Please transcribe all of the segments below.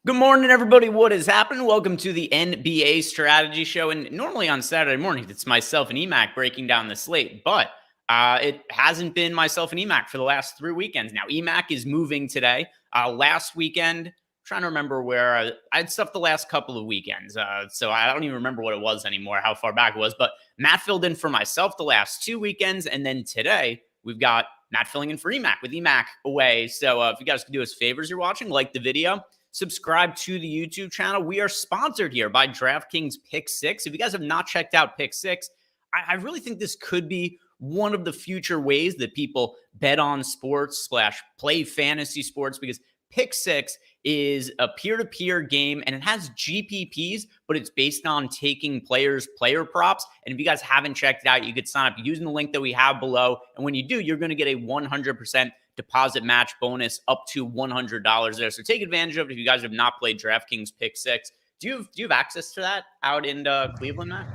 Good morning, everybody. What is happening? Welcome to the NBA Strategy Show. And normally on Saturday mornings, it's myself and Emac breaking down the slate, but it hasn't been myself and Emac for the last 3 weekends. Now, Emac is moving today. Last weekend, I'm trying to remember where I had stuff the last couple of weekends. So I don't even remember what it was anymore, how far back it was. But Matt filled in for myself the last 2 weekends. And then today, we've got Matt filling in for Emac with Emac away. So if you guys could do us favors, you're watching, like the video. Subscribe to the YouTube channel. We are sponsored here by DraftKings Pick 6. If you guys have not checked out Pick 6, I really think this could be one of the future ways that people bet on sports / play fantasy sports, because Pick 6 is a peer-to-peer game and it has GPPs, but it's based on taking players' player props. And if you guys haven't checked it out, you could sign up using the link that we have below. And when you do, you're going to get a 100% deposit match bonus up to $100 there. So take advantage of it if you guys have not played DraftKings Pick 6. Do you have access to that out in Cleveland, Matt?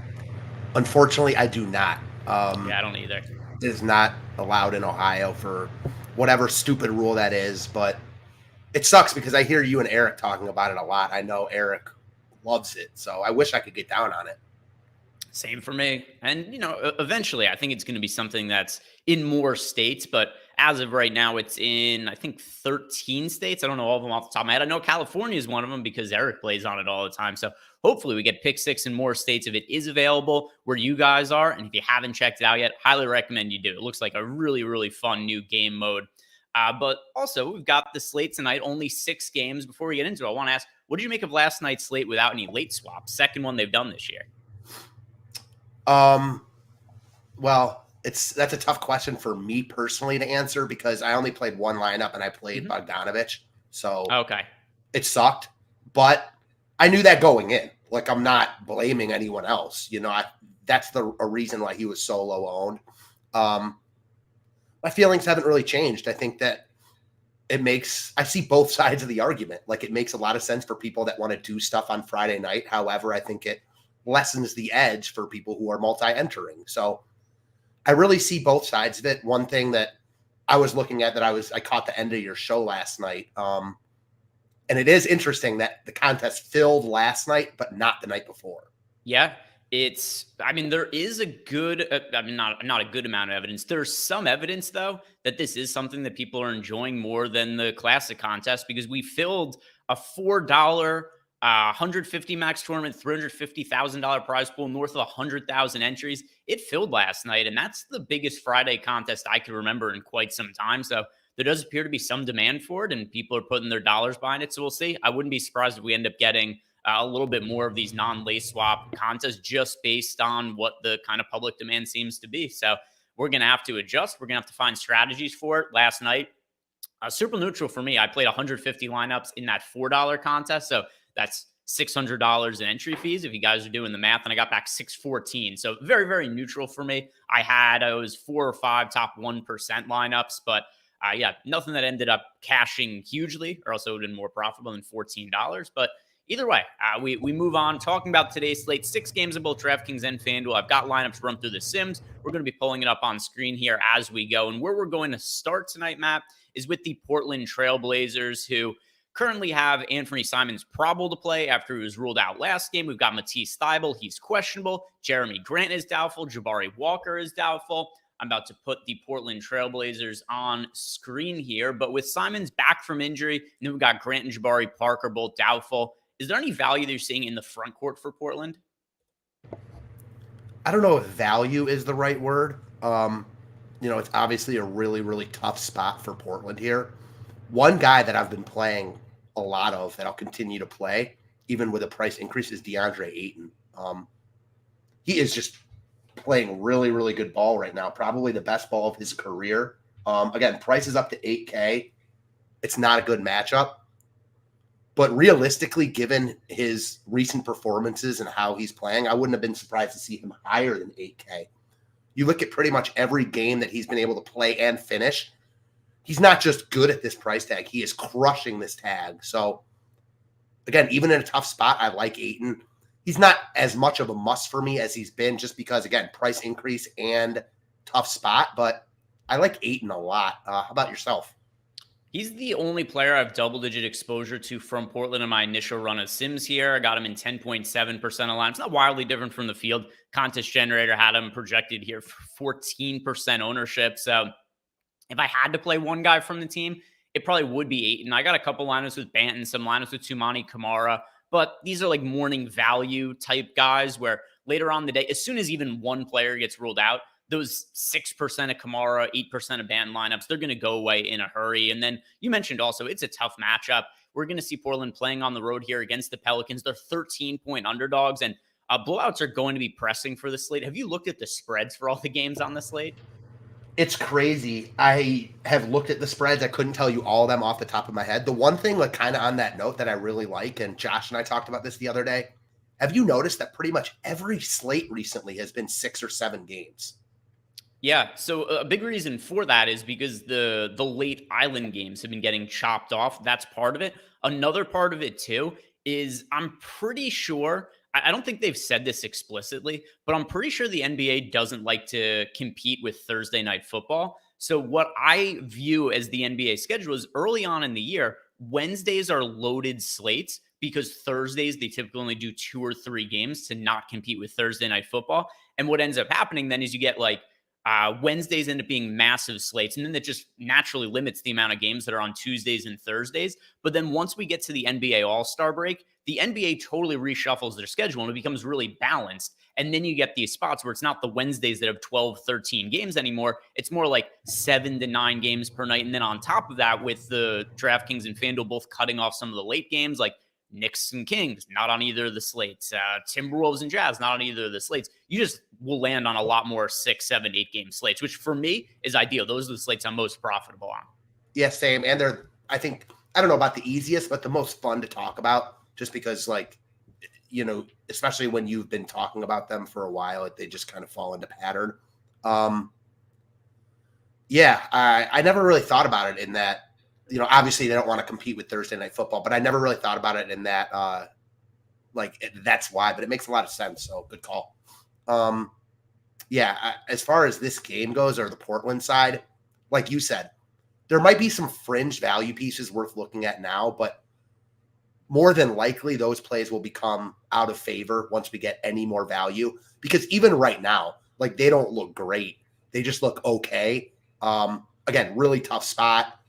Unfortunately, I do not. Yeah, I don't either. It is not allowed in Ohio for whatever stupid rule that is, but it sucks because I hear you and Eric talking about it a lot. I know Eric loves it, so I wish I could get down on it. Same for me. And, eventually I think it's going to be something that's in more states, but as of right now, it's in, I think, 13 states. I don't know all of them off the top of my head. I know California is one of them because Eric plays on it all the time. So hopefully we get Pick 6 in more states if it is available where you guys are. And if you haven't checked it out yet, highly recommend you do. It looks like a really, really fun new game mode. But also, we've got the slate tonight, only 6 games. Before we get into it, I want to ask, what did you make of last night's slate without any late swaps? Second one they've done this year. Well, that's a tough question for me personally to answer because I only played one lineup and I played Bogdanovich. So okay, it sucked, but I knew that going in. Like, I'm not blaming anyone else. That's a reason why he was so low owned. My feelings haven't really changed. I think that I see both sides of the argument. Like, it makes a lot of sense for people that want to do stuff on Friday night. However, I think it lessens the edge for people who are multi-entering. So I really see both sides of it. One thing that I was looking at I caught the end of your show last night. And it is interesting that the contest filled last night, but not the night before. Yeah. There is a good, not a good amount of evidence. There's some evidence, though, that this is something that people are enjoying more than the classic contest, because we filled a $4 150 max tournament, $350,000 prize pool, north of 100,000 entries. It filled last night, and that's the biggest Friday contest I can remember in quite some time. So there does appear to be some demand for it, and people are putting their dollars behind it. So we'll see. I wouldn't be surprised if we end up getting a little bit more of these non-late swap contests just based on what the kind of public demand seems to be. So we're going to have to adjust. We're going to have to find strategies for it. Last night, super neutral for me. I played 150 lineups in that $4 contest. So that's $600 in entry fees if you guys are doing the math, and I got back $614. So very, very neutral for me. I had those 4 or 5 top 1% lineups, but nothing that ended up cashing hugely, or else it would have been more profitable than $14. But either way, we move on. Talking about today's slate, 6 games in both DraftKings and FanDuel. I've got lineups run through the Sims. We're going to be pulling it up on screen here as we go. And where we're going to start tonight, Matt, is with the Portland Trailblazers, who currently have Anthony Simons probable to play after he was ruled out last game. We've got Matisse Thybulle. He's questionable. Jeremy Grant is doubtful. Jabari Walker is doubtful. I'm about to put the Portland Trailblazers on screen here. But with Simons back from injury, and then we've got Grant and Jabari Parker both doubtful. Is there any value that you're seeing in the front court for Portland? I don't know if value is the right word. It's obviously a really, really tough spot for Portland here. One guy that I've been playing a lot of that I'll continue to play, even with a price increase, is DeAndre Ayton. He is just playing really, really good ball right now. Probably the best ball of his career. Again, price is up to $8K. It's not a good matchup. But realistically, given his recent performances and how he's playing, I wouldn't have been surprised to see him higher than 8K. You look at pretty much every game that he's been able to play and finish, he's not just good at this price tag. He is crushing this tag. So, again, even in a tough spot, I like Ayton. He's not as much of a must for me as he's been just because, again, price increase and tough spot. But I like Ayton a lot. How about yourself? He's the only player I have double-digit exposure to from Portland in my initial run of Sims here. I got him in 10.7% of line. It's not wildly different from the field. Contest Generator had him projected here for 14% ownership. So if I had to play one guy from the team, it probably would be Ayton. I got a couple lineups with Banton, some lineups with Tumani Kamara, but these are like morning value type guys where later on in the day, as soon as even one player gets ruled out, those 6% of Kamara, 8% of Banton lineups, they're going to go away in a hurry. And then you mentioned also, it's a tough matchup. We're going to see Portland playing on the road here against the Pelicans. They're 13-point underdogs, and blowouts are going to be pressing for the slate. Have you looked at the spreads for all the games on the slate? It's crazy. I have looked at the spreads. I couldn't tell you all of them off the top of my head. The one thing, like kind of on that note, that I really like, and Josh and I talked about this the other day, have you noticed that pretty much every slate recently has been 6 or 7 games? Yeah, so a big reason for that is because the late island games have been getting chopped off. That's part of it. Another part of it too is I'm pretty sure, I don't think they've said this explicitly, but I'm pretty sure the NBA doesn't like to compete with Thursday night football. So what I view as the NBA schedule is early on in the year, Wednesdays are loaded slates because Thursdays they typically only do 2 or 3 games to not compete with Thursday night football. And what ends up happening then is you get like Wednesdays end up being massive slates, and then that just naturally limits the amount of games that are on Tuesdays and Thursdays. But then once we get to the NBA All-Star break, the NBA totally reshuffles their schedule and it becomes really balanced. And then you get these spots where it's not the Wednesdays that have 12, 13 games anymore. It's more like 7 to 9 games per night. And then on top of that, with the DraftKings and FanDuel both cutting off some of the late games, like Knicks and Kings, not on either of the slates. Timberwolves and Jazz, not on either of the slates. You just will land on a lot more 6, 7, 8 game slates, which for me is ideal. Those are the slates I'm most profitable on. Yeah, same. And they're, I think, I don't know about the easiest, but the most fun to talk about, just because, like, you know, especially when you've been talking about them for a while, like, they just kind of fall into pattern. Yeah, I never really thought about it in that. You know, obviously they don't want to compete with Thursday night football, but I never really thought about it in that, that's why, but it makes a lot of sense. So good call. As far as this game goes, or the Portland side, like you said, there might be some fringe value pieces worth looking at now, but more than likely those plays will become out of favor once we get any more value, because even right now, like, they don't look great. They just look okay. Again, really tough spot.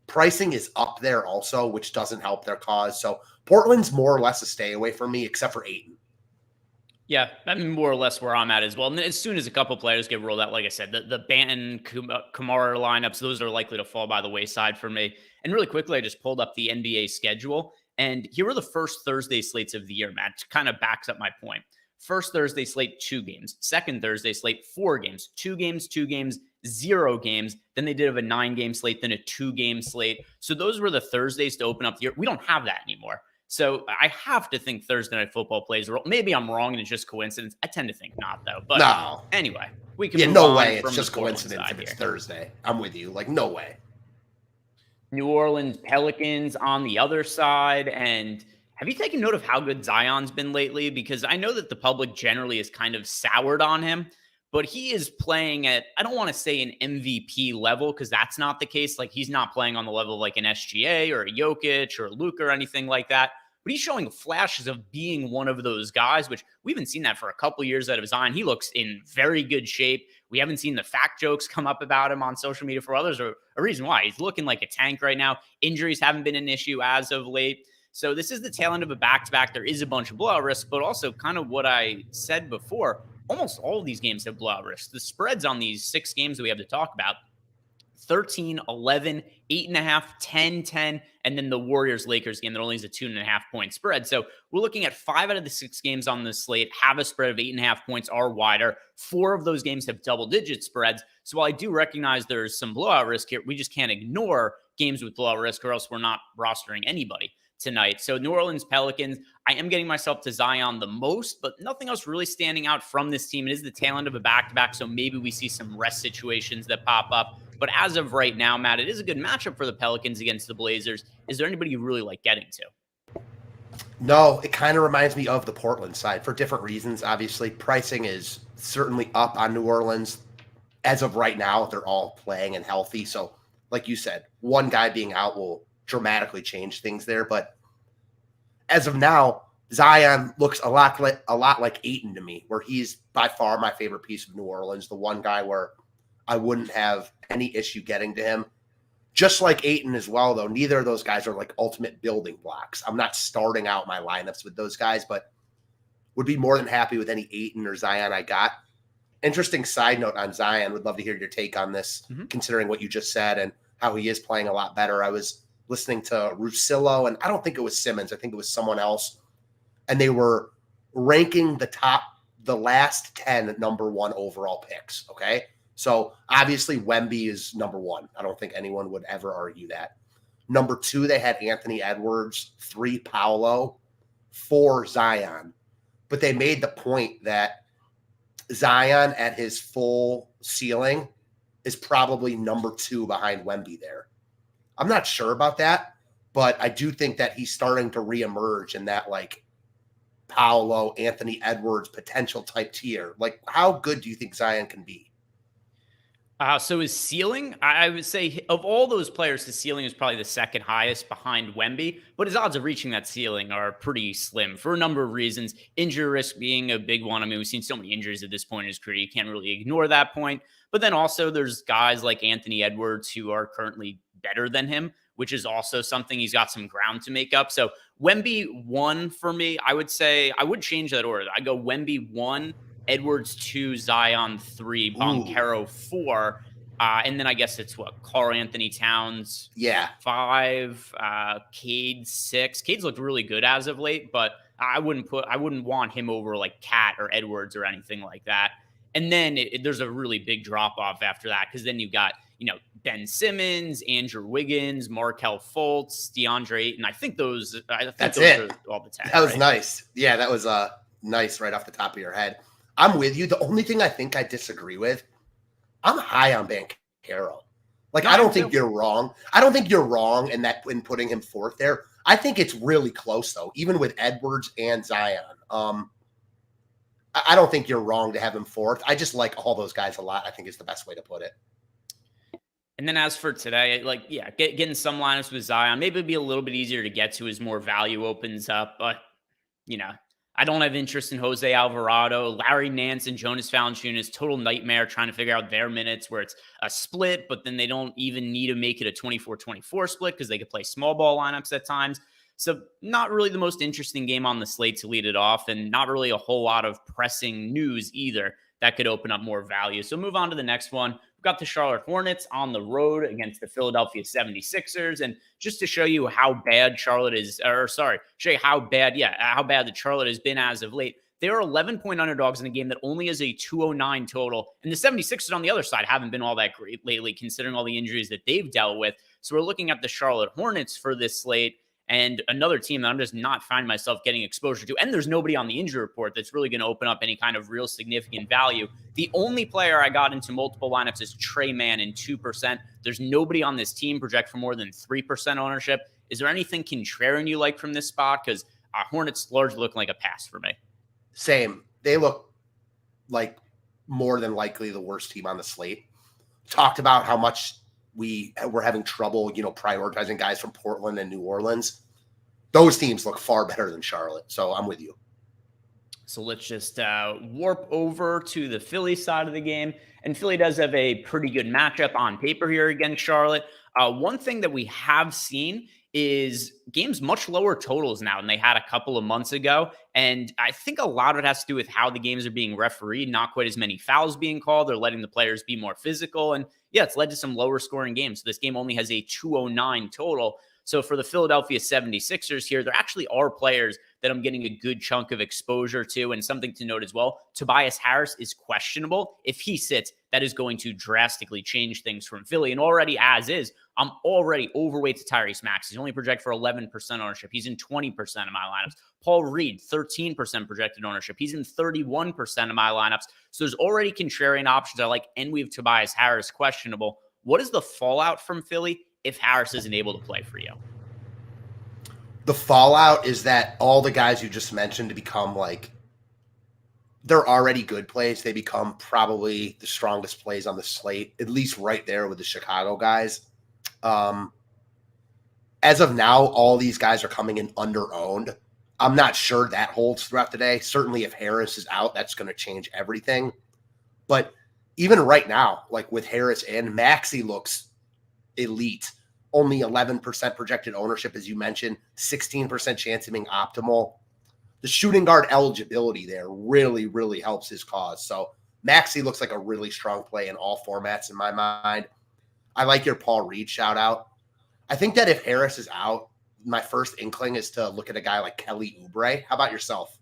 Pricing is up there also, which doesn't help their cause. So Portland's more or less a stay away from me, except for Ayton. Yeah, I mean, more or less where I'm at as well. And as soon as a couple players get rolled out, like I said, the Banton, Kamara lineups, those are likely to fall by the wayside for me. And really quickly, I just pulled up the NBA schedule. And here are the first Thursday slates of the year, Matt. It kind of backs up my point. First Thursday slate, 2 games. Second Thursday slate, 4 games. 2 games, 2 games, 0 games. Then they did have a 9-game slate, then a 2-game slate. So those were the Thursdays to open up the year. We don't have that anymore. So I have to think Thursday night football plays a role. Maybe I'm wrong and it's just coincidence. I tend to think not, though. But no. Anyway, we can move no on way. It's just coincidence if it's Thursday. I'm with you. Like, no way. New Orleans Pelicans on the other side. And have you taken note of how good Zion's been lately? Because I know that the public generally is kind of soured on him, but he is playing at, I don't want to say an MVP level, because that's not the case. Like, he's not playing on the level of like an SGA or a Jokic or a Luka or anything like that. But he's showing flashes of being one of those guys, which we haven't seen that for a couple of years out of Zion. He looks in very good shape. We haven't seen the fact jokes come up about him on social media for others, or a reason why. He's looking like a tank right now. Injuries haven't been an issue as of late. So this is the tail end of a back-to-back. There is a bunch of blowout risk, but also kind of what I said before, almost all of these games have blowout risks. The spreads on these 6 games that we have to talk about, 13, 11, 8.5, 10, 10, and then the Warriors-Lakers game that only is a 2.5-point spread. So we're looking at 5 out of the 6 games on this slate have a spread of 8.5 points or wider. 4 of those games have double-digit spreads. So while I do recognize there's some blowout risk here, we just can't ignore games with blowout risk, or else we're not rostering anybody tonight. So New Orleans Pelicans, I am getting myself to Zion the most, but nothing else really standing out from this team. It is the tail end of a back-to-back, so maybe we see some rest situations that pop up. But as of right now, Matt, it is a good matchup for the Pelicans against the Blazers. Is there anybody you really like getting to? No, it kind of reminds me of the Portland side for different reasons. Obviously, pricing is certainly up on New Orleans. As of right now, they're all playing and healthy. So like you said, one guy being out will dramatically change things there. But as of now, Zion looks a lot like Ayton to me, where he's by far my favorite piece of New Orleans, the one guy where I wouldn't have any issue getting to him. Just like Ayton as well, though, neither of those guys are like ultimate building blocks. I'm not starting out my lineups with those guys, but would be more than happy with any Ayton or Zion I got. Interesting side note on Zion. Would love to hear your take on this, considering what you just said and how he is playing a lot better. I was listening to Russillo, and I don't think it was Simmons. I think it was someone else. And they were ranking the last 10 number one overall picks, okay? So obviously Wemby is number one. I don't think anyone would ever argue that. Number two, they had Anthony Edwards. 3, Paolo. 4, Zion. But they made the point that Zion at his full ceiling is probably number 2 behind Wemby there. I'm not sure about that, but I do think that he's starting to reemerge in that like Paolo, Anthony Edwards potential type tier. Like, how good do you think Zion can be? So his ceiling, I would say of all those players, his ceiling is probably the second highest behind Wemby, but his odds of reaching that ceiling are pretty slim for a number of reasons. Injury risk being a big one. I mean, we've seen so many injuries at this point in his career. You can't really ignore that point. But then also there's guys like Anthony Edwards who are currently better than him, which is also something he's got some ground to make up. So Wemby 1 for me, I would say I would change that order. I go Wemby 1, Edwards 2, Zion 3, Boncaro 4. And then I guess it's Karl Anthony Towns 5, Cade 6. Cade's looked really good as of late, but I wouldn't want him over like Cat or Edwards or anything like that. And then there's a really big drop off after that, because then you've got, Ben Simmons, Andrew Wiggins, Markelle Fultz, DeAndre Ayton. I think those are all the 10. That was nice. Yeah, that was nice right off the top of your head. I'm with you. The only thing I think I disagree with, I'm high on Banchero. Like, I don't think you're wrong. I don't think you're wrong in putting him fourth there. I think it's really close, though, even with Edwards and Zion. I don't think you're wrong to have him fourth. I just like all those guys a lot, I think is the best way to put it. And then as for today, getting some lineups with Zion, maybe it'd be a little bit easier to get to as more value opens up. But, I don't have interest in Jose Alvarado, Larry Nance, and Jonas Valanciunas. Total nightmare trying to figure out their minutes where it's a split, but then they don't even need to make it a 24-24 split because they could play small ball lineups at times. So not really the most interesting game on the slate to lead it off, and not really a whole lot of pressing news either that could open up more value. So move on to the next one. We've got the Charlotte Hornets on the road against the Philadelphia 76ers. And just to show you how bad Charlotte is, show you how bad the Charlotte has been as of late. They are 11-point underdogs in a game that only has a 209 total. And the 76ers on the other side haven't been all that great lately, considering all the injuries that they've dealt with. So we're looking at the Charlotte Hornets for this slate, and another team that I'm just not finding myself getting exposure to. And there's nobody on the injury report that's really going to open up any kind of real significant value. The only player I got into multiple lineups is Trey Mann in 2%. There's nobody on this team project for more than 3% ownership. Is there anything contrarian you like from this spot? Because Hornets largely look like a pass for me. Same. They look like more than likely the worst team on the slate. Talked about how much we're having trouble, prioritizing guys from Portland and New Orleans. Those teams look far better than Charlotte. So I'm with you. So let's just warp over to the Philly side of the game. And Philly does have a pretty good matchup on paper here against Charlotte. One thing that we have seen is games much lower totals now than they had a couple of months ago. And I think a lot of it has to do with how the games are being refereed. Not quite as many fouls being called. They're letting the players be more physical. And yeah, it's led to some lower scoring games. So this game only has a 209 total. So for the Philadelphia 76ers here, there actually are players that I'm getting a good chunk of exposure to. And something to note as well, Tobias Harris is questionable. If he sits, that is going to drastically change things from Philly. And already as is, I'm already overweight to Tyrese Maxey. He's only projected for 11% ownership. He's in 20% of my lineups. Paul Reed, 13% projected ownership. He's in 31% of my lineups. So there's already contrarian options I like, and we have Tobias Harris questionable. What is the fallout from Philly if Harris isn't able to play for you? The fallout is that all the guys you just mentioned to become they're already good plays. They become probably the strongest plays on the slate, at least right there with the Chicago guys. Um, as of now, all these guys are coming in under-owned. I'm not sure that holds throughout the day. Certainly if Harris is out, that's going to change everything. But even right now, like with Harris in, Maxey looks elite. Only 11% projected ownership, as you mentioned, 16% chance of being optimal. The shooting guard eligibility there really, really helps his cause. So Maxey looks like a really strong play in all formats in my mind. I like your Paul Reed shout out. I think that if Harris is out, my first inkling is to look at a guy like Kelly Oubre. How about yourself?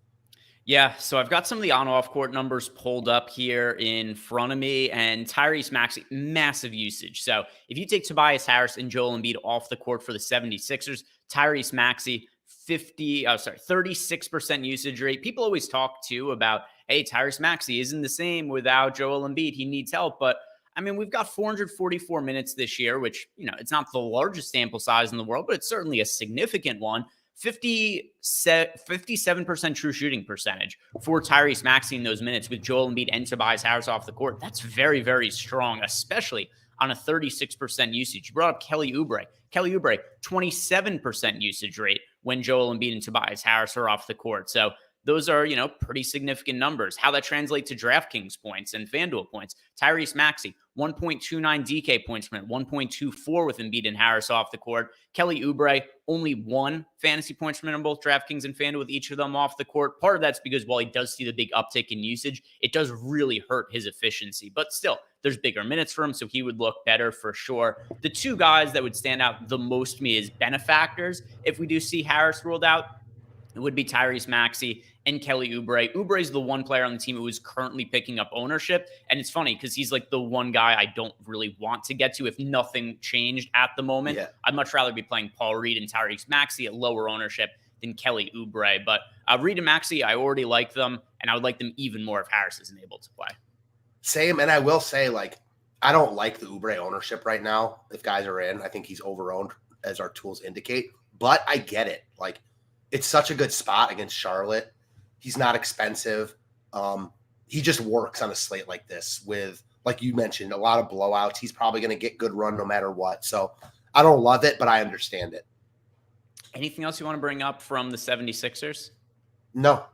Yeah, so I've got some of the on-off court numbers pulled up here in front of me, and Tyrese Maxey, massive usage. So if you take Tobias Harris and Joel Embiid off the court for the 76ers, Tyrese Maxey, 36% usage rate. People always talk too about, hey, Tyrese Maxey isn't the same without Joel Embiid. He needs help, but I mean, we've got 444 minutes this year, which, it's not the largest sample size in the world, but it's certainly a significant one. 57% true shooting percentage for Tyrese Maxey in those minutes with Joel Embiid and Tobias Harris off the court. That's very, very strong, especially on a 36% usage. You brought up Kelly Oubre. Kelly Oubre, 27% usage rate when Joel Embiid and Tobias Harris are off the court. So those are, pretty significant numbers. How that translates to DraftKings points and FanDuel points. Tyrese Maxey, 1.29 DK points per minute, 1.24 with Embiid and Harris off the court. Kelly Oubre, only 1 fantasy points per minute on both DraftKings and FanDuel with each of them off the court. Part of that's because while he does see the big uptick in usage, it does really hurt his efficiency. But still, there's bigger minutes for him, so he would look better for sure. The two guys that would stand out the most to me as benefactors, if we do see Harris ruled out, it would be Tyrese Maxey and Kelly Oubre. Oubre is the one player on the team who is currently picking up ownership. And it's funny because he's like the one guy I don't really want to get to if nothing changed at the moment. Yeah. I'd much rather be playing Paul Reed and Tyrese Maxey at lower ownership than Kelly Oubre. But Reed and Maxey, I already like them, and I would like them even more if Harris isn't able to play. Same, and I will say, I don't like the Oubre ownership right now. If guys are in, I think he's over-owned, as our tools indicate. But I get it. It's such a good spot against Charlotte. He's not expensive. He just works on a slate like this with, like you mentioned, a lot of blowouts. He's probably going to get good run no matter what. So I don't love it, but I understand it. Anything else you want to bring up from the 76ers? No.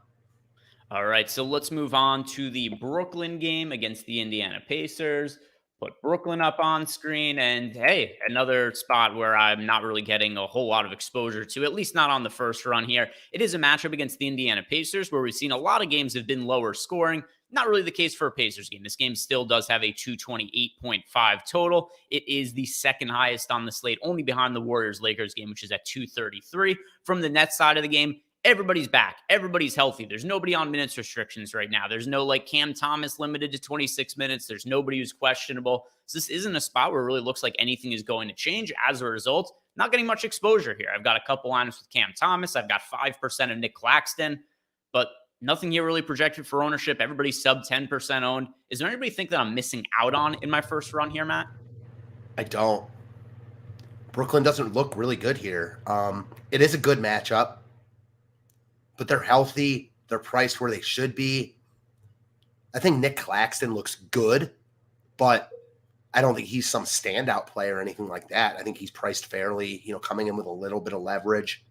All right, so let's move on to the Brooklyn game against the Indiana Pacers. Put Brooklyn up on screen, and hey, another spot where I'm not really getting a whole lot of exposure to, at least not on the first run here. It is a matchup against the Indiana Pacers where we've seen a lot of games have been lower scoring. Not really the case for a Pacers game. This game still does have a 228.5 total. It is the second highest on the slate, only behind the Warriors-Lakers game, which is at 233. From the Nets side of the game, everybody's back. Everybody's healthy. There's nobody on minutes restrictions right now. There's no Cam Thomas limited to 26 minutes. There's nobody who's questionable. So this isn't a spot where it really looks like anything is going to change. As a result, not getting much exposure here. I've got a couple lineups with Cam Thomas. I've got 5% of Nick Claxton, but nothing here really projected for ownership. Everybody's sub 10% owned. Is there anybody think that I'm missing out on in my first run here, Matt? I don't. Brooklyn doesn't look really good here. It is a good matchup. But they're healthy. They're priced where they should be. I think Nick Claxton looks good, but I don't think he's some standout player or anything like that. I think he's priced fairly, coming in with a little bit of leverage.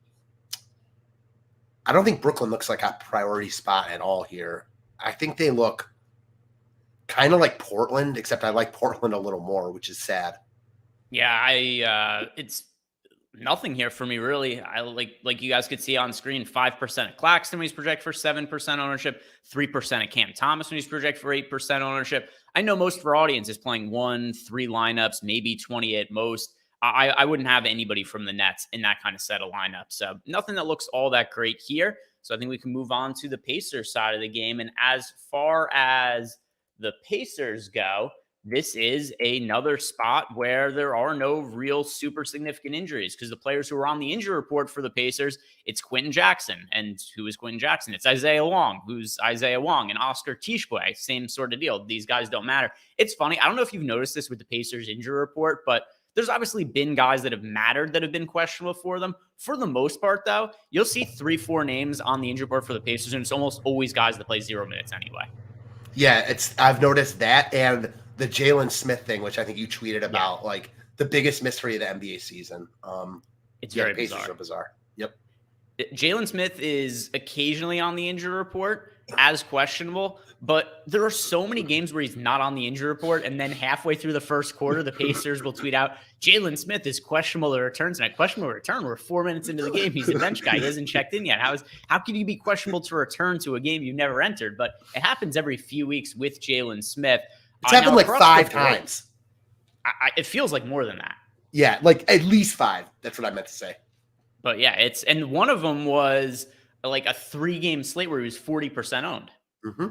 I don't think Brooklyn looks like a priority spot at all here. I think they look kind of like Portland, except I like Portland a little more, which is sad. Yeah, it's nothing here for me, really. I like you guys could see on screen, 5% of Claxton when he's projected for 7% ownership, 3% of Cam Thomas when he's projected for 8% ownership. I know most of our audience is playing 1-3 lineups, maybe 20 at most. I wouldn't have anybody from the Nets in that kind of set of lineups. So nothing that looks all that great here. So I think we can move on to the Pacers side of the game. And as far as the Pacers go, this is another spot where there are no real super significant injuries because the players who are on the injury report for the Pacers, it's Quentin Jackson. And who is Quentin Jackson? It's Isaiah Wong, who's Isaiah Wong, and Oscar Tishbue, same sort of deal. These guys don't matter. It's funny. I don't know if you've noticed this with the Pacers injury report, but there's obviously been guys that have mattered that have been questionable for them. For the most part, though, you'll see 3-4 names on the injury report for the Pacers, and it's almost always guys that play 0 minutes anyway. Yeah, I've noticed that, and the Jalen Smith thing, which I think you tweeted about, the biggest mystery of the NBA season. It's very Pacers are bizarre. Yep. Jalen Smith is occasionally on the injury report as questionable, but there are so many games where he's not on the injury report, and then halfway through the first quarter, the Pacers will tweet out, Jalen Smith is questionable to return tonight. Questionable to return. We're 4 minutes into the game. He's a bench guy. He hasn't checked in yet. How can you be questionable to return to a game you never entered? But it happens every few weeks with Jalen Smith. It's happened like 5 times. It feels like more than that. Yeah, like at least 5. That's what I meant to say. But yeah, and one of them was like a 3-game slate where he was 40% owned. Mm-hmm.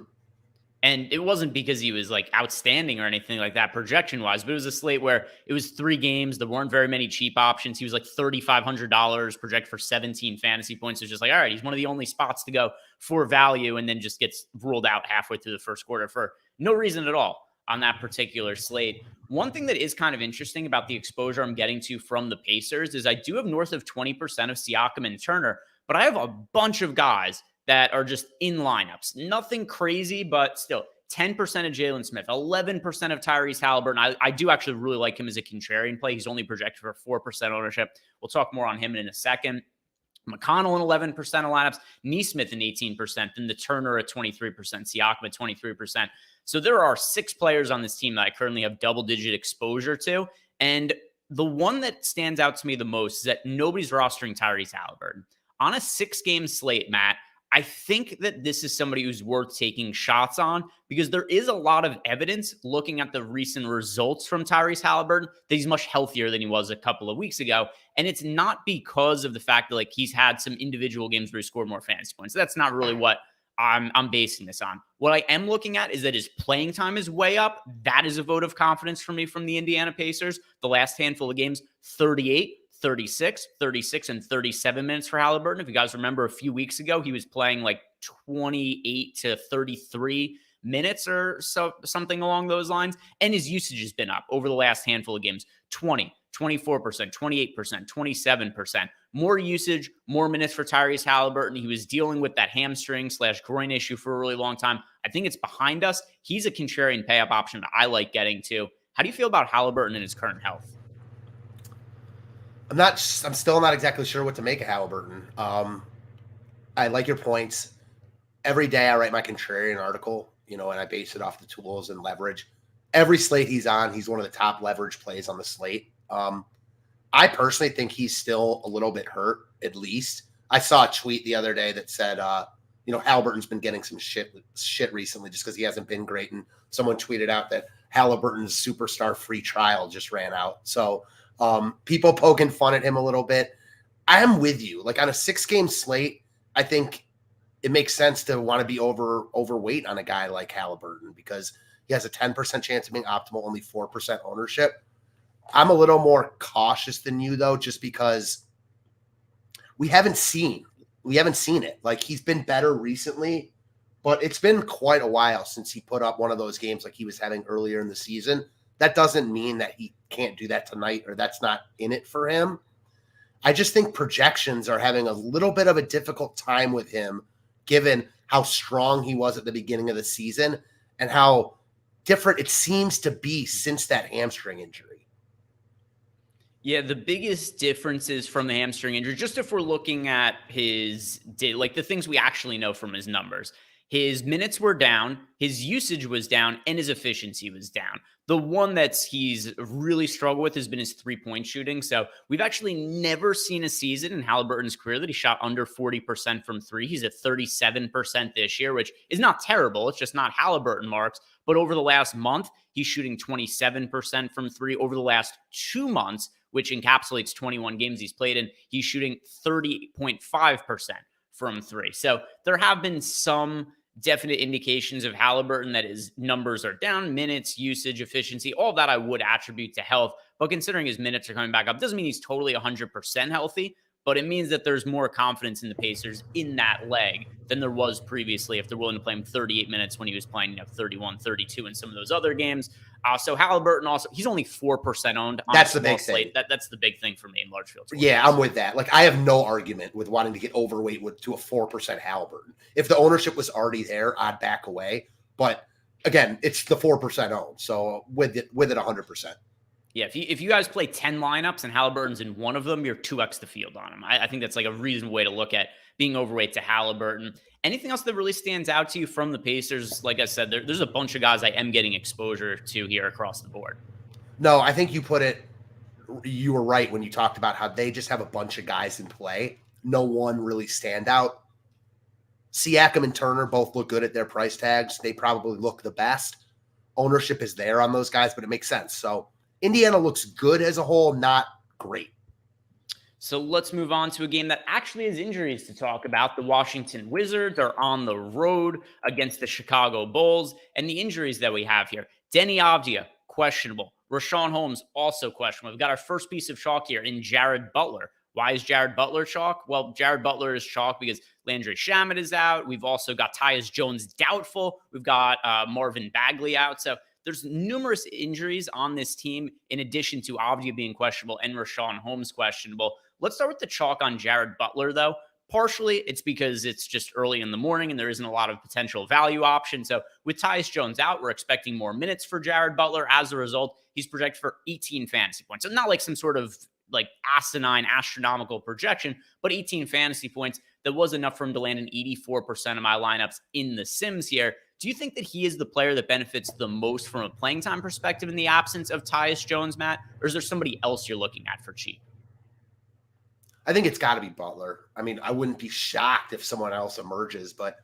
And it wasn't because he was like outstanding or anything like that projection wise, but it was a slate where it was 3 games. There weren't very many cheap options. He was like $3,500 projected for 17 fantasy points. It's just like, all right, he's one of the only spots to go for value, and then just gets ruled out halfway through the first quarter for no reason at all on that particular slate. One thing that is kind of interesting about the exposure I'm getting to from the Pacers is I do have north of 20% of Siakam and Turner, but I have a bunch of guys that are just in lineups. Nothing crazy, but still 10% of Jalen Smith, 11% of Tyrese Halliburton. I do actually really like him as a contrarian play. He's only projected for 4% ownership. We'll talk more on him in a second. McConnell in 11% of lineups, Nesmith in 18%, and the Turner at 23%, Siakam at 23%. So there are 6 players on this team that I currently have double-digit exposure to. And the one that stands out to me the most is that nobody's rostering Tyrese Halliburton. On a 6-game slate, Matt, I think that this is somebody who's worth taking shots on because there is a lot of evidence looking at the recent results from Tyrese Halliburton that he's much healthier than he was a couple of weeks ago. And it's not because of the fact that like he's had some individual games where he scored more fantasy points. That's not really what I'm basing this on. What I am looking at is that his playing time is way up. That is a vote of confidence for me from the Indiana Pacers. The last handful of games, 38, 36, 36, and 37 minutes for Halliburton. If you guys remember a few weeks ago, he was playing like 28 to 33 minutes or so, something along those lines. And his usage has been up over the last handful of games, 20, 24%, 28%, 27%. More usage, more minutes for Tyrese Halliburton. He was dealing with that hamstring/groin issue for a really long time. I think it's behind us. He's a contrarian pay-up option that I like getting to. How do you feel about Halliburton in his current health? I'm still not exactly sure what to make of Halliburton. I like your points. Every day I write my contrarian article, and I base it off the tools and leverage. Every slate he's on, he's one of the top leverage plays on the slate. I personally think he's still a little bit hurt, at least. I saw a tweet the other day that said, Halliburton's been getting some shit recently just because he hasn't been great. And someone tweeted out that Halliburton's superstar free trial just ran out. So people poking fun at him a little bit. I am with you. Like on a 6-game slate, I think it makes sense to want to be overweight on a guy like Halliburton because he has a 10% chance of being optimal, only 4% ownership. I'm a little more cautious than you though, just because we haven't seen it. Like he's been better recently, but it's been quite a while since he put up one of those games like he was having earlier in the season. That doesn't mean that he can't do that tonight or that's not in it for him. I just think projections are having a little bit of a difficult time with him, given how strong he was at the beginning of the season and how different it seems to be since that hamstring injury. Yeah, the biggest differences from the hamstring injury, just if we're looking at like the things we actually know from his numbers, his minutes were down, his usage was down, and his efficiency was down. The one he's really struggled with has been his 3-point shooting. So we've actually never seen a season in Halliburton's career that he shot under 40% from 3. He's at 37% this year, which is not terrible. It's just not Halliburton marks. But over the last month, he's shooting 27% from 3. Over the last 2 months, which encapsulates 21 games he's played in, he's shooting 30.5% from 3. So there have been some definite indications of Halliburton that his numbers are down, minutes, usage, efficiency, all that I would attribute to health. But considering his minutes are coming back up, doesn't mean he's totally 100% healthy, but it means that there's more confidence in the Pacers in that leg than there was previously if they're willing to play him 38 minutes when he was playing 31, 32 in some of those other games. So Halliburton also, he's only 4% owned. That's the big thing. That's the big thing for me in large fields. Yeah, I'm with that. Like I have no argument with wanting to get overweight to a 4% Halliburton. If the ownership was already there, I'd back away. But again, it's the 4% owned. So with it 100%. Yeah, if you guys play 10 lineups and Halliburton's in one of them, you're 2x the field on him. I think that's like a reasonable way to look at being overweight to Halliburton. Anything else that really stands out to you from the Pacers? Like I said, there's a bunch of guys I am getting exposure to here across the board. No, I think you were right when you talked about how they just have a bunch of guys in play. No one really stand out. Siakam and Turner both look good at their price tags. They probably look the best. Ownership is there on those guys, but it makes sense. So Indiana looks good as a whole, not great. So let's move on to a game that actually has injuries to talk about. The Washington Wizards are on the road against the Chicago Bulls. And the injuries that we have here: Deni Avdija, questionable. Rashawn Holmes, also questionable. We've got our first piece of chalk here in Jared Butler. Why is Jared Butler chalk? Well, Jared Butler is chalk because Landry Shamet is out. We've also got Tyus Jones doubtful. We've got Marvin Bagley out. So there's numerous injuries on this team in addition to Avdija being questionable and Rashawn Holmes questionable. Let's start with the chalk on Jared Butler, though. Partially, it's because it's just early in the morning and there isn't a lot of potential value options. So with Tyus Jones out, we're expecting more minutes for Jared Butler. As a result, he's projected for 18 fantasy points. So not like some sort of like asinine, astronomical projection, but 18 fantasy points. That was enough for him to land in 84% of my lineups in the Sims here. Do you think that he is the player that benefits the most from a playing time perspective in the absence of Tyus Jones, Matt? Or is there somebody else you're looking at for cheap? I think it's got to be Butler. I mean, I wouldn't be shocked if someone else emerges, but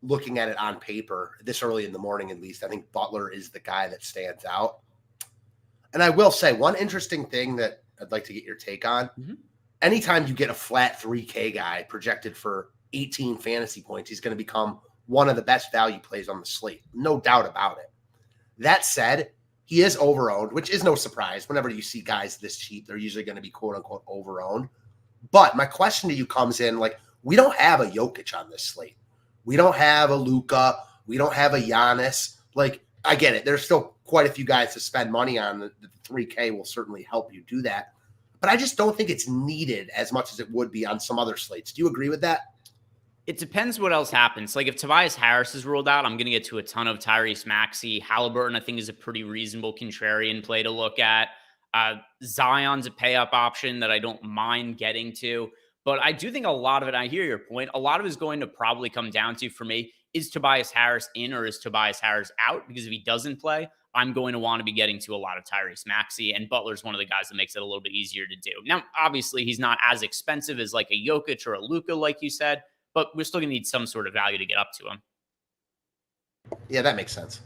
looking at it on paper, this early in the morning at least, I think Butler is the guy that stands out. And I will say one interesting thing that I'd like to get your take on. Mm-hmm. Anytime you get a flat 3K guy projected for 18 fantasy points, he's going to become one of the best value plays on the slate. No doubt about it. That said, he is overowned, which is no surprise. Whenever you see guys this cheap, they're usually going to be quote unquote overowned. But my question to you comes in, like, we don't have a Jokic on this slate. We don't have a Luka. We don't have a Giannis. Like, I get it. There's still quite a few guys to spend money on. The 3K will certainly help you do that. But I just don't think it's needed as much as it would be on some other slates. Do you agree with that? It depends what else happens. Like if Tobias Harris is ruled out, I'm going to get to a ton of Tyrese Maxey. Halliburton, I think, is a pretty reasonable contrarian play to look at. Zion's a pay-up option that I don't mind getting to. But I do think a lot of it, I hear your point, a lot of it is going to probably come down to, for me, is Tobias Harris in or is Tobias Harris out? Because if he doesn't play, I'm going to want to be getting to a lot of Tyrese Maxey, and Butler's one of the guys that makes it a little bit easier to do. Now, obviously, he's not as expensive as like a Jokic or a Luka, like you said, but we're still going to need some sort of value to get up to him. Yeah, that makes sense.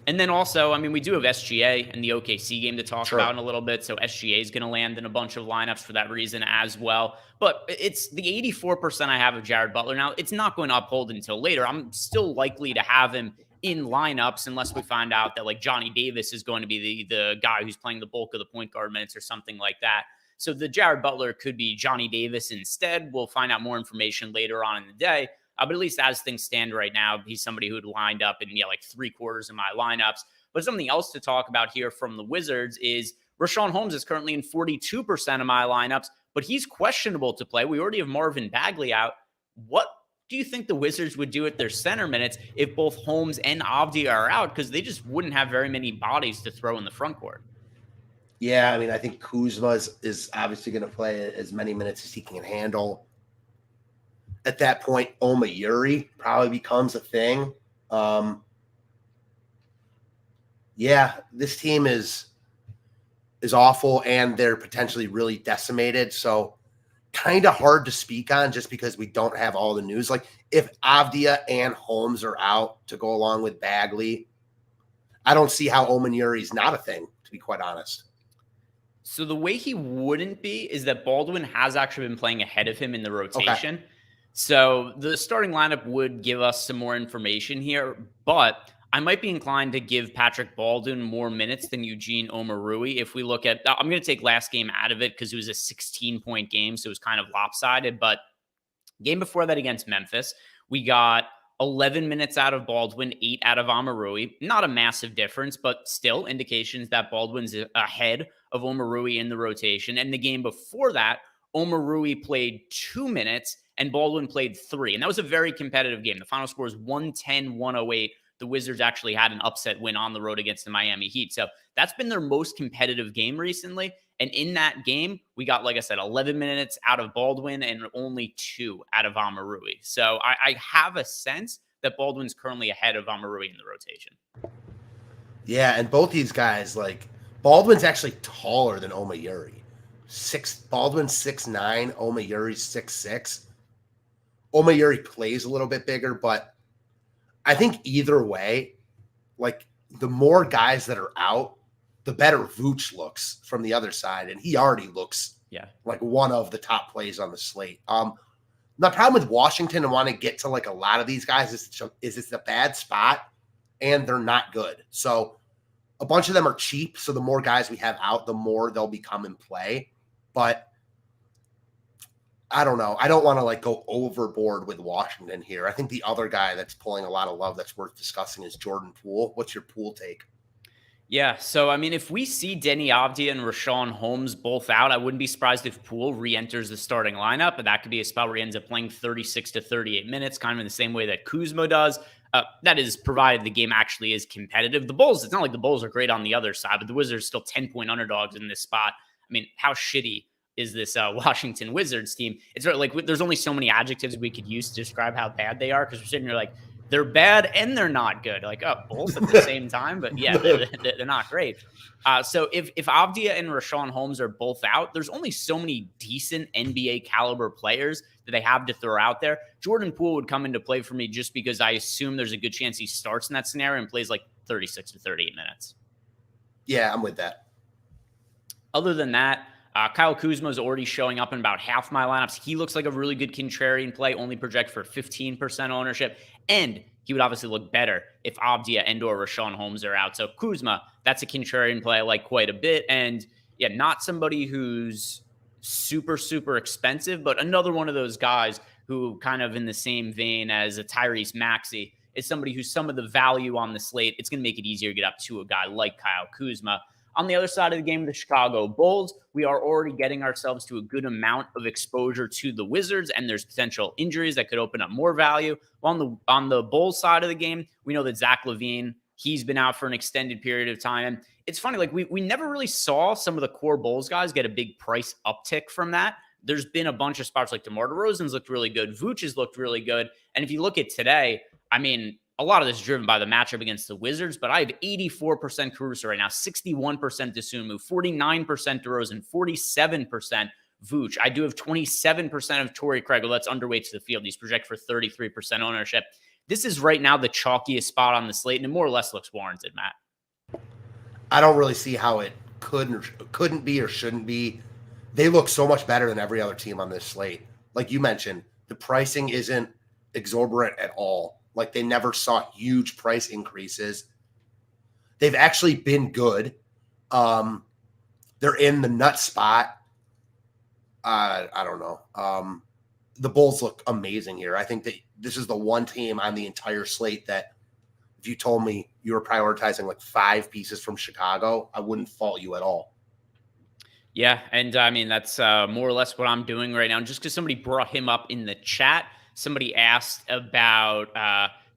And then also, I mean, we do have SGA and the OKC game to talk about in a little bit. So SGA is going to land in a bunch of lineups for that reason as well. But it's the 84% I have of Jared Butler. Now, it's not going to uphold until later. I'm still likely to have him in lineups unless we find out that like Johnny Davis is going to be the guy who's playing the bulk of the point guard minutes or something like that. So the Jared Butler could be Johnny Davis instead. We'll find out more information later on in the day. But at least as things stand right now, he's somebody who'd lined up in like 3/4 of my lineups. But something else to talk about here from the Wizards is Rashawn Holmes is currently in 42% of my lineups, but he's questionable to play. We already have Marvin Bagley out. What do you think the Wizards would do at their center minutes if both Holmes and Avdija are out? Because they just wouldn't have very many bodies to throw in the front court. Yeah, I mean, I think Kuzma is obviously going to play as many minutes as he can handle. At that point, Omayuri probably becomes a thing. Yeah, this team is awful, and they're potentially really decimated. So kind of hard to speak on just because we don't have all the news. Like if Avdija and Holmes are out to go along with Bagley, I don't see how Omayuri's not a thing, to be quite honest. So the way he wouldn't be is that Baldwin has actually been playing ahead of him in the rotation. Okay. So the starting lineup would give us some more information here, but I might be inclined to give Patrick Baldwin more minutes than Eugene Omoruyi. If we look at, I'm going to take last game out of it because it was a 16-point game, so it was kind of lopsided. But game before that against Memphis, we got 11 minutes out of Baldwin, 8 out of Omoruyi. Not a massive difference, but still indications that Baldwin's ahead of Omoruyi in the rotation. And the game before that, Omoruyi played 2 minutes and Baldwin played 3. And that was a very competitive game. The final score is 110-108 the Wizards actually had an upset win on the road against the Miami Heat. So that's been their most competitive game recently. And in that game, we got, like I said, 11 minutes out of Baldwin and only 2 out of Amarui. So I have a sense that Baldwin's currently ahead of Amarui in the rotation. Yeah, and both these guys, like, Baldwin's actually taller than Omayuri. Baldwin's 6'9", Omayuri's 6'6". Omayuri plays a little bit bigger, but I think either way, like, the more guys that are out, the better Vooch looks from the other side, and he already looks like one of the top plays on the slate. The problem with Washington and want to get to like a lot of these guys is it's a bad spot, and they're not good. So a bunch of them are cheap, so the more guys we have out, the more they'll become in play. But I don't know. I don't want to like go overboard with Washington here. I think the other guy that's pulling a lot of love that's worth discussing is Jordan Poole. What's your Poole take? Yeah, so I mean, if we see Denny Avdia and Rashawn Holmes both out, I wouldn't be surprised if Poole re-enters the starting lineup, but that could be a spot where he ends up playing 36 to 38 minutes, kind of in the same way that Kuzma does. That is provided the game actually is competitive. The Bulls, it's not like the Bulls are great on the other side, but the Wizards are still 10-point underdogs in this spot. I mean, how shitty is this Washington Wizards team? It's like there's only so many adjectives we could use to describe how bad they are, because we're sitting here like, they're bad and they're not good. Like, oh, both at the same time. But yeah, they're not great. So if Avdia and Rashawn Holmes are both out, there's only so many decent NBA caliber players that they have to throw out there. Jordan Poole would come into play for me just because I assume there's a good chance he starts in that scenario and plays like 36 to 38 minutes. Yeah, I'm with that. Other than that, Kyle Kuzma is already showing up in about half my lineups. He looks like a really good contrarian play, only project for 15% ownership. And he would obviously look better if Avdia and or Rashawn Holmes are out. So Kuzma, that's a contrarian play I like quite a bit. And yeah, not somebody who's super, super expensive, but another one of those guys who kind of in the same vein as a Tyrese Maxey is somebody who's some of the value on the slate. It's going to make it easier to get up to a guy like Kyle Kuzma. On the other side of the game, the Chicago Bulls, we are already getting ourselves to a good amount of exposure to the Wizards, and there's potential injuries that could open up more value. On the Bulls side of the game, we know that Zach LaVine, he's been out for an extended period of time. And it's funny, like we never really saw some of the core Bulls guys get a big price uptick from that. There's been a bunch of spots like DeMar DeRozan's looked really good. Vooch has looked really good. And if you look at today, I mean, a lot of this is driven by the matchup against the Wizards, but I have 84% Caruso right now, 61% Dosunmu, 49% DeRozan, 47% Vooch. I do have 27% of Torrey Craig. Well, that's underweight to the field. He's projected for 33% ownership. This is right now the chalkiest spot on the slate, and it more or less looks warranted, Matt. I don't really see how it couldn't be or shouldn't be. They look so much better than every other team on this slate. Like you mentioned, the pricing isn't exorbitant at all. Like they never saw huge price increases. They've actually been good. They're in the nut spot. I don't know. The Bulls look amazing here. I think that this is the one team on the entire slate that if you told me you were prioritizing like 5 pieces from Chicago, I wouldn't fault you at all. Yeah, and I mean, that's more or less what I'm doing right now. Just because somebody brought him up in the chat, somebody asked about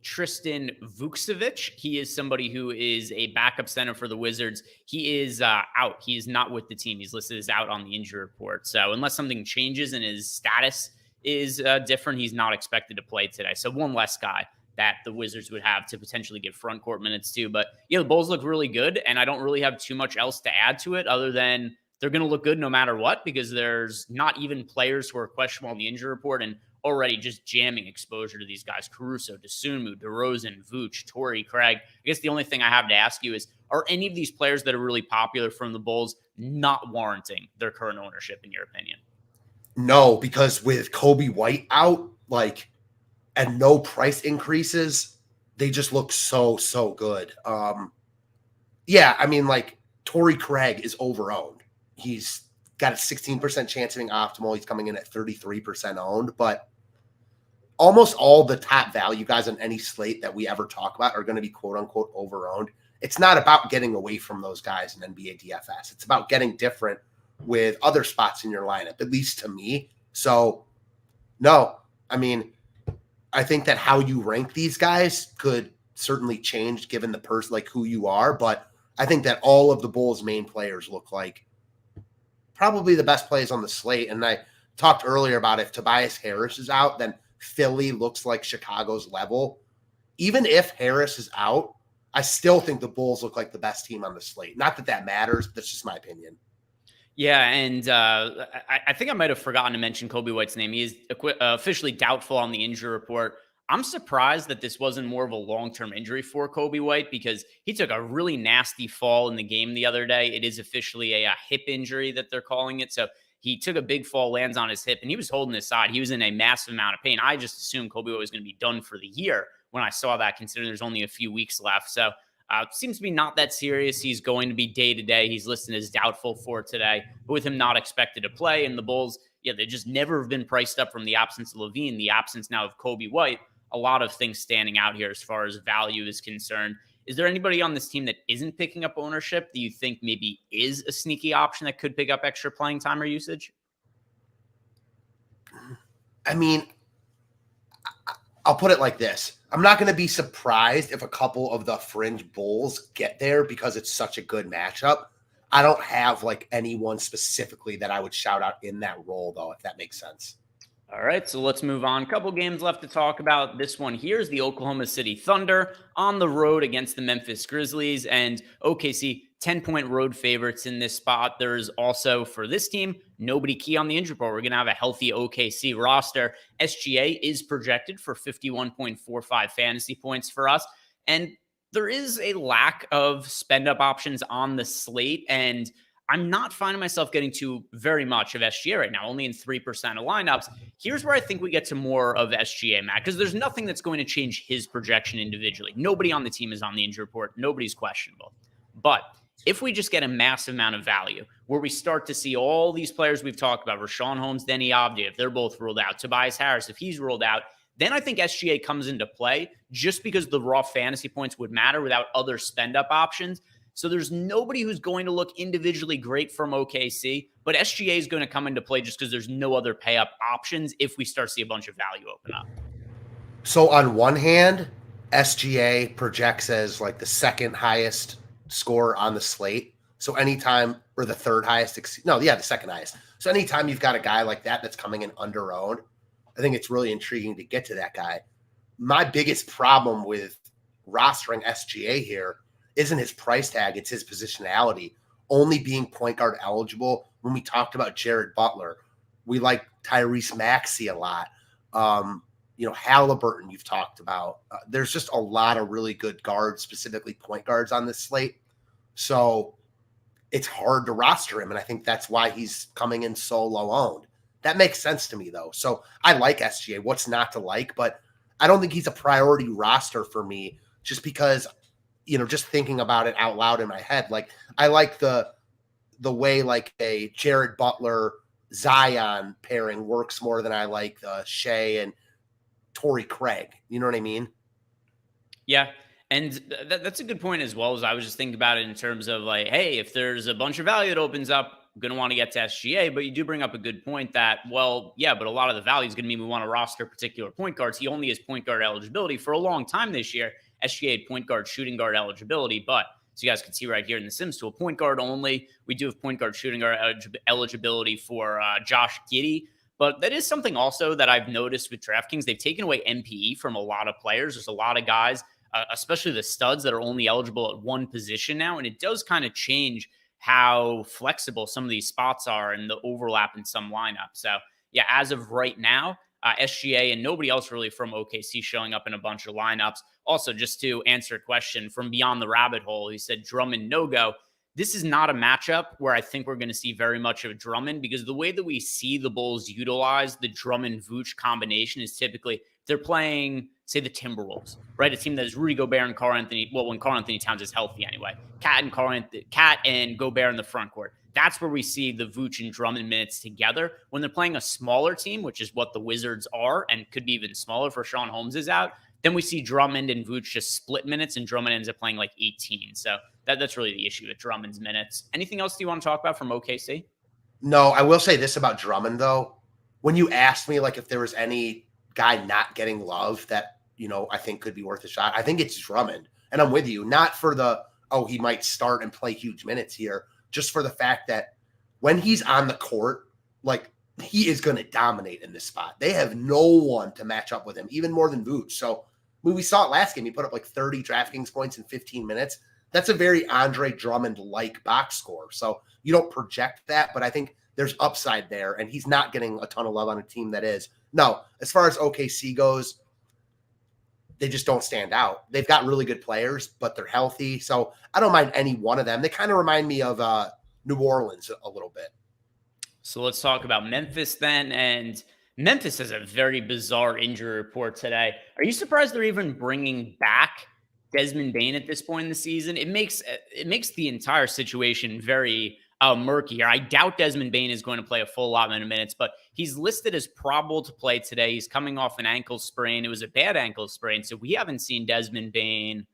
Tristan Vukcevic. He is somebody who is a backup center for the Wizards. He is out. He is not with the team. He's listed as out on the injury report. So unless something changes and his status is different, he's not expected to play today. So one less guy that the Wizards would have to potentially give front court minutes to. But yeah, the Bulls look really good, and I don't really have too much else to add to it other than they're going to look good no matter what, because there's not even players who are questionable on the injury report and already just jamming exposure to these guys. Caruso, Dosunmu, DeRozan, Vooch, Torrey Craig. I guess the only thing I have to ask you is, are any of these players that are really popular from the Bulls not warranting their current ownership, in your opinion? No, because with Kobe White out, like, and no price increases, they just look so good. Yeah, I mean, like, Torrey Craig is overowned. He's got a 16% chance of being optimal. He's coming in at 33% owned, but almost all the top value guys on any slate that we ever talk about are going to be quote unquote overowned. It's not about getting away from those guys in NBA DFS. It's about getting different with other spots in your lineup, at least to me. So no, I mean, I think that how you rank these guys could certainly changed given the person, like who you are. But I think that all of the Bulls' main players look like probably the best plays on the slate. And I talked earlier about if Tobias Harris is out, then Philly looks like Chicago's level. Even if Harris is out, I still think the Bulls look like the best team on the slate. Not that that matters. That's just my opinion. Yeah, and I think I might have forgotten to mention Kobe White's name. He is officially doubtful on the injury report. I'm surprised that this wasn't more of a long-term injury for Kobe White because he took a really nasty fall in the game the other day. It is officially a hip injury that they're calling it. So he took a big fall, lands on his hip, and he was holding his side. He was in a massive amount of pain. I just assumed Kobe White was going to be done for the year when I saw that, considering there's only a few weeks left. So seems to be not that serious. He's going to be day-to-day. He's listed as doubtful for today, but with him not expected to play. And the Bulls, they just never have been priced up from the absence of Levine, the absence now of Kobe White. A lot of things standing out here as far as value is concerned. Is there anybody on this team that isn't picking up ownership that you think maybe is a sneaky option that could pick up extra playing time or usage? I mean, I'll put it like this. I'm not going to be surprised if a couple of the fringe Bulls get there because it's such a good matchup. I don't have like anyone specifically that I would shout out in that role, though, if that makes sense. All right, so let's move on. Couple games left to talk about. This one here is the Oklahoma City Thunder on the road against the Memphis Grizzlies, and OKC 10-point road favorites in this spot. There's also, for this team, nobody key on the injury report. We're going to have a healthy OKC roster. SGA is projected for 51.45 fantasy points for us, and there is a lack of spend-up options on the slate, and I'm not finding myself getting to very much of SGA right now, only in 3% of lineups. Here's where I think we get to more of SGA, Matt, because there's nothing that's going to change his projection individually. Nobody on the team is on the injury report. Nobody's questionable. But if we just get a massive amount of value, where we start to see all these players we've talked about, Rashawn Holmes, Denny Avdija, if they're both ruled out, Tobias Harris, if he's ruled out, then I think SGA comes into play just because the raw fantasy points would matter without other spend-up options. So there's nobody who's going to look individually great from OKC, but SGA is going to come into play just because there's no other pay-up options if we start to see a bunch of value open up. So on one hand, SGA projects as like the second highest score on the slate. So anytime, or the third highest, the second highest. So anytime you've got a guy like that that's coming in under-owned, I think it's really intriguing to get to that guy. My biggest problem with rostering SGA here isn't his price tag, it's his positionality. Only being point guard eligible. When we talked about Jared Butler, we like Tyrese Maxey a lot. Halliburton you've talked about. There's just a lot of really good guards, specifically point guards on this slate. So it's hard to roster him, and I think that's why he's coming in so low owned. That makes sense to me, though. So I like SGA. What's not to like? But I don't think he's a priority roster for me just because – just thinking about it out loud in my head, like I like the way like a Jared Butler Zion pairing works more than I like the Shea and Torrey Craig. You know what I mean? Yeah. And that's a good point as well. As I was just thinking about it in terms of like, hey, if there's a bunch of value that opens up, I'm going to want to get to SGA, but you do bring up a good point that, well, yeah, but a lot of the value is going to mean we want to roster particular point guards. He only has point guard eligibility for a long time this year. SGA had point guard, shooting guard eligibility, but as you guys can see right here in the Sims tool, point guard only. We do have point guard, shooting guard eligibility for Josh Giddey, but that is something also that I've noticed with DraftKings. They've taken away MPE from a lot of players. There's a lot of guys, especially the studs, that are only eligible at one position now, and it does kind of change how flexible some of these spots are and the overlap in some lineups. So yeah, as of right now, SGA and nobody else really from OKC showing up in a bunch of lineups. Also, just to answer a question from Beyond the Rabbit Hole, he said Drummond no-go. This is not a matchup where I think we're going to see very much of Drummond, because the way that we see the Bulls utilize the Drummond-Vooch combination is typically they're playing, say, the Timberwolves, right? A team that is Rudy Gobert and Karl Anthony. Well, when Karl Anthony Towns is healthy anyway. Cat and Gobert in the front court. That's where we see the Vooch and Drummond minutes together. When they're playing a smaller team, which is what the Wizards are, and could be even smaller for Sean Holmes is out, then we see Drummond and Vooch just split minutes, and Drummond ends up playing like 18. So that's really the issue with Drummond's minutes. Anything else you want to talk about from OKC? No, I will say this about Drummond, though. When you asked me like if there was any guy not getting love that I think could be worth a shot. I think it's Drummond. And I'm with you, not for he might start and play huge minutes here, just for the fact that when he's on the court, like, he is going to dominate in this spot. They have no one to match up with him, even more than Vooch. So we saw it last game. He put up like 30 DraftKings points in 15 minutes. That's a very Andre Drummond-like box score. So you don't project that, but I think there's upside there, and he's not getting a ton of love on a team that is. No, as far as OKC goes, they just don't stand out. They've got really good players, but they're healthy. So I don't mind any one of them. They kind of remind me of New Orleans a little bit. So let's talk about Memphis then. And Memphis has a very bizarre injury report today. Are you surprised they're even bringing back Desmond Bane at this point in the season? It makes the entire situation very murky here. I doubt Desmond Bane is going to play a full allotment of minutes, but he's listed as probable to play today. He's coming off an ankle sprain. It was a bad ankle sprain, so we haven't seen Desmond Bane.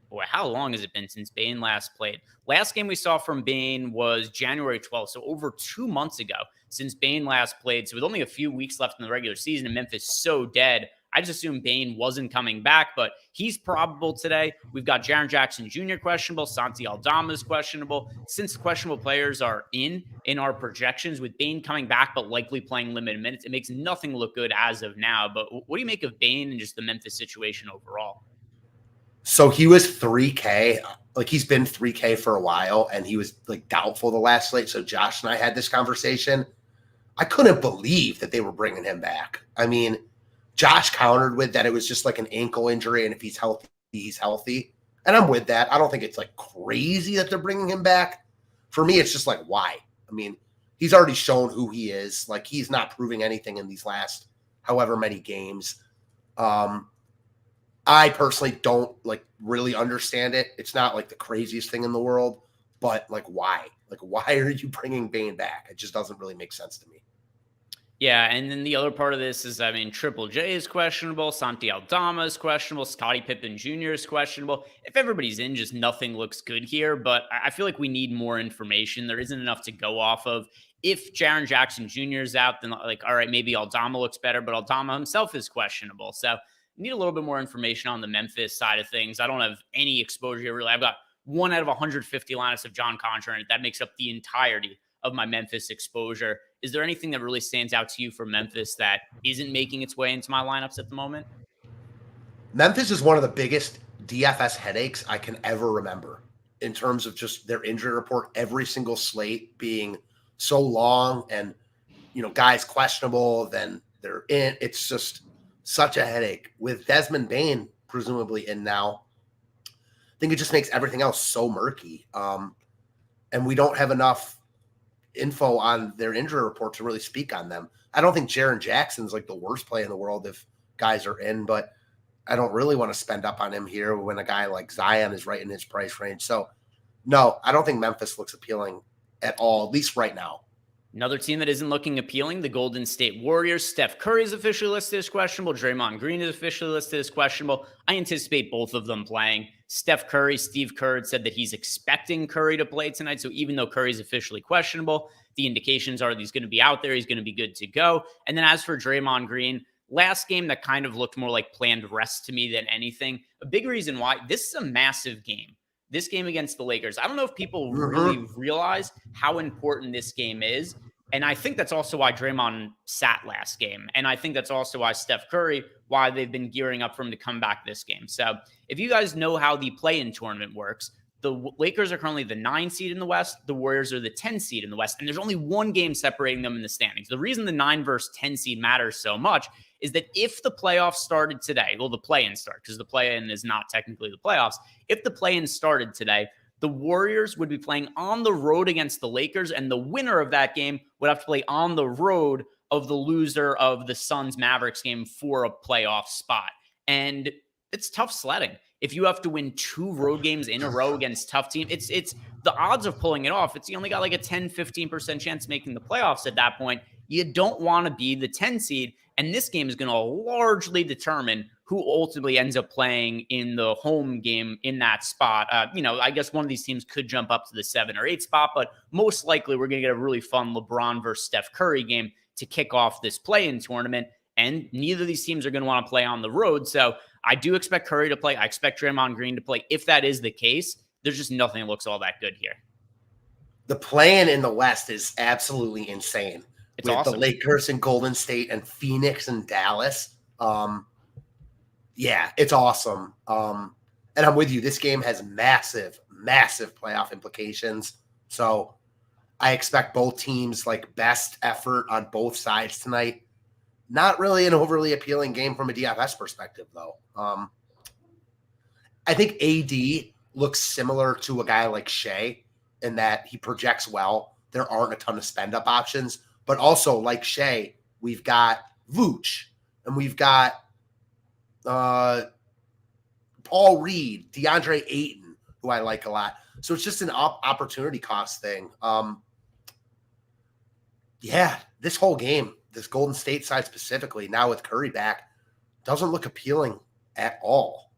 Boy, how long has it been since Bane last played? Last game we saw from Bane was January 12th, so over 2 months ago since Bane last played. So with only a few weeks left in the regular season and Memphis so dead, I just assumed Bane wasn't coming back, but he's probable today. We've got Jaren Jackson Jr. questionable. Santi Aldama is questionable. Since questionable players are in our projections, with Bane coming back but likely playing limited minutes, it makes nothing look good as of now. But what do you make of Bane and just the Memphis situation overall? So he was 3K. Like, he's been 3K for a while, and he was like doubtful the last slate. So Josh and I had this conversation. I couldn't believe that they were bringing him back. I mean, Josh countered with that it was just like an ankle injury, and if he's healthy, he's healthy. And I'm with that. I don't think it's like crazy that they're bringing him back. For me, it's just like, why? I mean, he's already shown who he is. Like, he's not proving anything in these last however many games. I personally don't like really understand it. It's not like the craziest thing in the world, but like, why? Like, why are you bringing Bane back? It just doesn't really make sense to me. Yeah, and then the other part of this is, I mean, Triple J is questionable, Santi Aldama is questionable, Scottie Pippen Jr. is questionable. If everybody's in, just nothing looks good here, but I feel like we need more information. There isn't enough to go off of. If Jaren Jackson Jr. is out, then like, all right, maybe Aldama looks better, but Aldama himself is questionable. So need a little bit more information on the Memphis side of things. I don't have any exposure here, really. I've got 1 out of 150 lineups of John Contra, and that makes up the entirety of my Memphis exposure. Is there anything that really stands out to you for Memphis that isn't making its way into my lineups at the moment? Memphis is one of the biggest DFS headaches I can ever remember in terms of just their injury report, every single slate being so long and, guys questionable, then they're in. It's just such a headache. With Desmond Bane presumably in now, I think it just makes everything else so murky. And we don't have enough info on their injury report to really speak on them. I don't think Jaren Jackson's like the worst play in the world if guys are in, but I don't really want to spend up on him here when a guy like Zion is right in his price range. So no, I don't think Memphis looks appealing at all, at least right now. Another team that isn't looking appealing, the Golden State Warriors. Steph Curry is officially listed as questionable. Draymond Green is officially listed as questionable. I anticipate both of them playing. Steph Curry, Steve Kerr said that he's expecting Curry to play tonight. So even though Curry's officially questionable, the indications are that he's going to be out there. He's going to be good to go. And then as for Draymond Green, last game that kind of looked more like planned rest to me than anything. A big reason why this is a massive game. This game against the Lakers. I don't know if people really realize how important this game is. And I think that's also why Draymond sat last game. And I think that's also why Steph Curry, why they've been gearing up for him to come back this game. So if you guys know how the play-in tournament works, the Lakers are currently the 9 seed in the West. The Warriors are the 10 seed in the West. And there's only one game separating them in the standings. The reason the 9 versus 10 seed matters so much is that if the playoffs started today, well, the play-in start, because the play-in is not technically the playoffs. If the play-in started today, the Warriors would be playing on the road against the Lakers, and the winner of that game would have to play on the road of the loser of the Suns-Mavericks game for a playoff spot. And it's tough sledding. If you have to win 2 road games in a row against tough teams, it's the odds of pulling it off. You only got like a 10-15% chance of making the playoffs at that point. You don't want to be the 10 seed, and this game is going to largely determine who ultimately ends up playing in the home game in that spot. I guess one of these teams could jump up to the 7 or 8 spot, but most likely we're going to get a really fun LeBron versus Steph Curry game to kick off this play-in tournament, and neither of these teams are going to want to play on the road. So I do expect Curry to play. I expect Draymond Green to play. If that is the case, there's just nothing that looks all that good here. The play-in in the West is absolutely insane. It's with awesome. The Lakers and Golden State and Phoenix and Dallas. Yeah, it's awesome. And I'm with you. This game has massive, massive playoff implications. So I expect both teams like best effort on both sides tonight. Not really an overly appealing game from a DFS perspective, though. I think AD looks similar to a guy like Shea in that he projects well. There aren't a ton of spend-up options. But also, like Shea, we've got Vooch, and we've got Paul Reed, DeAndre Ayton, who I like a lot. So it's just an opportunity cost thing. Yeah, this whole game, this Golden State side specifically, now with Curry back, doesn't look appealing at all.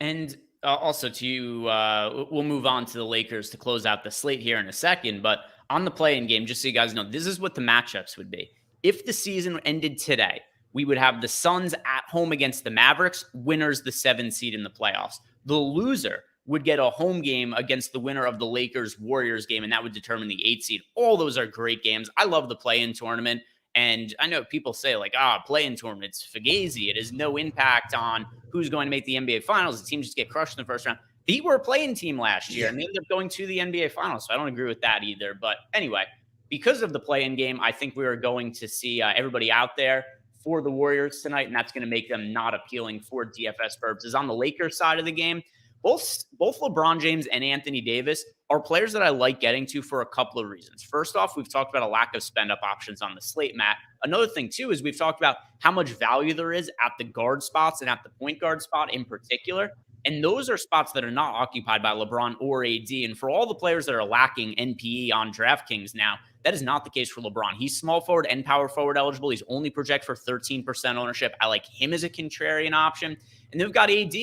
And also, we'll move on to the Lakers to close out the slate here in a second. But on the play-in game, just so you guys know, this is what the matchups would be. If the season ended today, we would have the Suns at home against the Mavericks, winners the 7 seed in the playoffs. The loser would get a home game against the winner of the Lakers-Warriors game, and that would determine the 8 seed. All those are great games. I love the play-in tournament. And I know people say like, play-in tournament's fugazi. It has no impact on who's going to make the NBA Finals. The teams just get crushed in the first round. They were a play-in team last year, and they ended up going to the NBA Finals. So I don't agree with that either. But anyway, because of the play-in game, I think we are going to see everybody out there for the Warriors tonight, and that's going to make them not appealing for DFS purposes. On the Lakers side of the game, both LeBron James and Anthony Davis are players that I like getting to for a couple of reasons. First off, we've talked about a lack of spend-up options on the slate, Matt. Another thing, too, is we've talked about how much value there is at the guard spots and at the point guard spot in particular. And those are spots that are not occupied by LeBron or AD. And for all the players that are lacking NPE on DraftKings now, that is not the case for LeBron. He's small forward and power forward eligible. He's only projected for 13% ownership. I like him as a contrarian option. And then we've got AD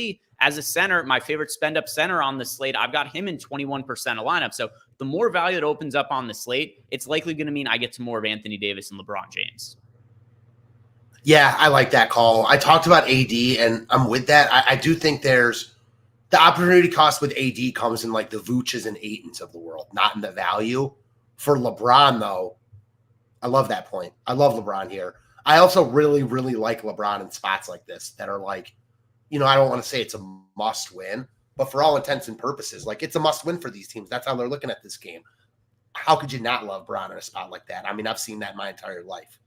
as a center, my favorite spend-up center on the slate. I've got him in 21% of lineup. So the more value that opens up on the slate, it's likely going to mean I get to more of Anthony Davis and LeBron James. Yeah, I like that call. I talked about AD, and I'm with that. I do think there's the opportunity cost with AD comes in like the Vooches and Aytons of the world, not in the value. For LeBron, though, I love that point. I love LeBron here. I also really, really like LeBron in spots like this that are like, I don't want to say it's a must win, but for all intents and purposes, like it's a must win for these teams. That's how they're looking at this game. How could you not love LeBron in a spot like that? I mean, I've seen that my entire life.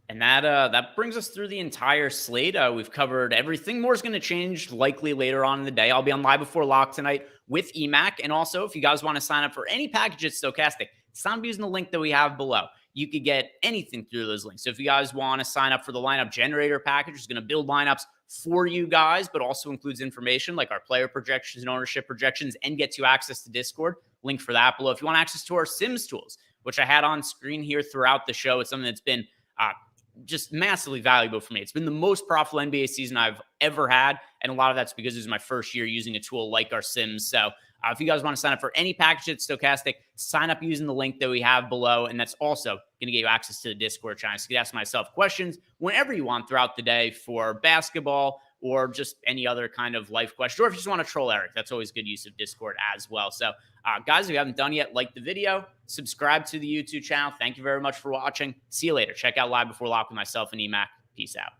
And that brings us through the entire slate. We've covered everything. More is going to change likely later on in the day. I'll be on Live Before Lock tonight with EMAC. And also, if you guys want to sign up for any package at Stochastic, sign up using the link that we have below. You could get anything through those links. So if you guys want to sign up for the lineup generator package, it's going to build lineups for you guys, but also includes information like our player projections and ownership projections and gets you access to Discord. Link for that below. If you want access to our Sims tools, which I had on screen here throughout the show, it's something that's been just massively valuable for me. It's been the most profitable NBA season I've ever had. And a lot of that's because it was my first year using a tool like our Sims. So if you guys want to sign up for any package at Stochastic, sign up using the link that we have below. And that's also going to get you access to the Discord channel. So you can ask myself questions whenever you want throughout the day for basketball or just any other kind of life question. Or if you just want to troll Eric, that's always good use of Discord as well. So guys, if you haven't done yet, like the video, subscribe to the YouTube channel. Thank you very much for watching. See you later. Check out Live Before Lock with myself and EMAC. Peace out.